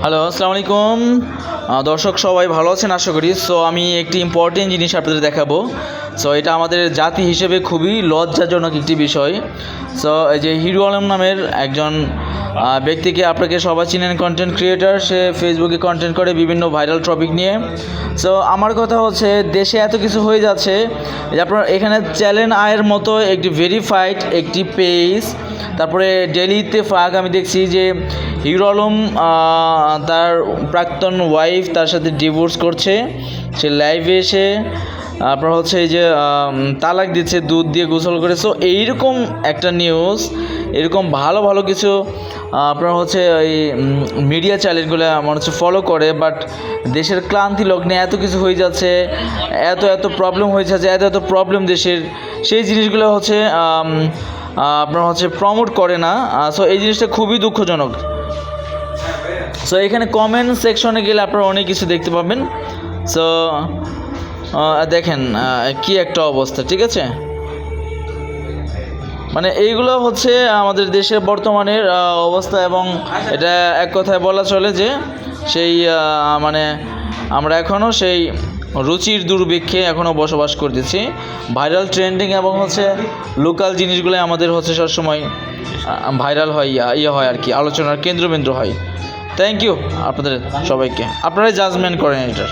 Hello, আসসালামু আলাইকুম। দর্শক সবাই ভালো আছেন আশা করি। সো আমি একটি ইম্পর্টেন্ট জিনিস আপনাদের দেখাবো। সো এটা আমাদের জাতি হিসেবে খুবই লজ্জাজনক একটি বিষয়। সো এই যে হিরো আলম নামের একজন ব্যক্তিকে আপনাকে সবাই চিনেন, কন্টেন্ট ক্রিয়েটার। সে ফেসবুকে কন্টেন্ট করে বিভিন্ন ভাইরাল টপিক নিয়ে। সো আমার কথা হচ্ছে, দেশে এত কিছু হয়ে যাচ্ছে যে আপনার এখানে চ্যানেল আয়ের মতো একটি ভেরিফাইড একটি পেজ, তারপরে ডেইলিতে ফাঁক আমি দেখছি যে হিরো আলম তার প্রাক্তন ওয়াইফ তার সাথে ডিভোর্স করছে। সে লাইভে এসে আপনার হচ্ছে এই যে তালাক দিচ্ছে দুধ দিয়ে গোসল করে। সো এইরকম একটা নিউজ, এরকম ভালো ভালো কিছু আপনার হচ্ছে এই মিডিয়া চ্যানেলগুলো আমার হচ্ছে ফলো করে, বাট দেশের ক্লান্তি লগ্নে এত কিছু হয়ে যাচ্ছে, এত প্রবলেম হয়ে যাচ্ছে, এত প্রবলেম দেশের, সেই জিনিসগুলো হচ্ছে আপনার হচ্ছে প্রমোট করে না। সো এই জিনিসটা খুবই দুঃখজনক। সো এখানে কমেন্ট সেকশনে গেলে আপনারা অনেক কিছু দেখতে পাবেন। সো দেখেন কি একটা অবস্থা, ঠিক আছে? মানে এইগুলো হচ্ছে আমাদের দেশের বর্তমানের অবস্থা, এবং এটা এক কথায় বলা চলে যে সেই মানে আমরা এখনও সেই রুচির দুর্ভিক্ষে এখনও বসবাস করতেছি। ভাইরাল ট্রেন্ডিং এবং হচ্ছে লোকাল জিনিসগুলো আমাদের হচ্ছে সবসময় ভাইরাল হয়, ইয়ে হয় আর কি, আলোচনার কেন্দ্রবিন্দু হয়। থ্যাংক ইউ আপনাদের সবাইকে, আপনারাই জাজমেন্ট করেন এটার।